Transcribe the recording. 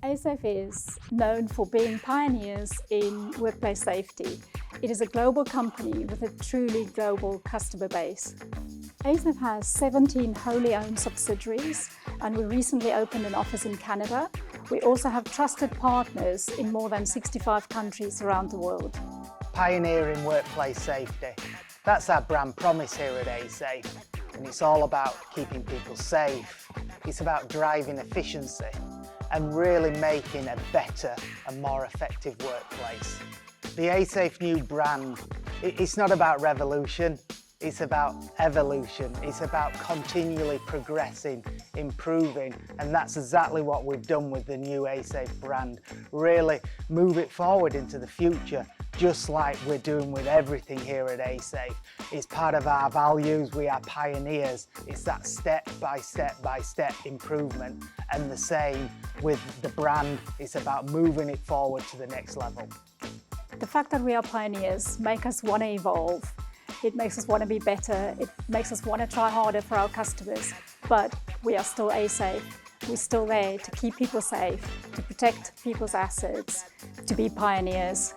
ASAFE is known for being pioneers in workplace safety. It is a global company with a truly global customer base. ASAFE has 17 wholly owned subsidiaries, and we recently opened an office in Canada. We also have trusted partners in more than 65 countries around the world. Pioneering workplace safety. That's our brand promise here at ASAFE, and it's all about keeping people safe. It's about driving efficiency and really making a better and more effective workplace. The ASAFE new brand, it's not about revolution, it's about evolution. It's about continually progressing, improving, and that's exactly what we've done with the new ASAFE brand. Really move it forward into the future, just like we're doing with everything here at ASAFE. It's part of our values, we are pioneers. It's that step by step improvement, and the same with the brand. It's about moving it forward to the next level. The fact that we are pioneers makes us want to evolve. It makes us want to be better. It makes us want to try harder for our customers. But we are still ASAFE. We're still there to keep people safe, to protect people's assets, to be pioneers.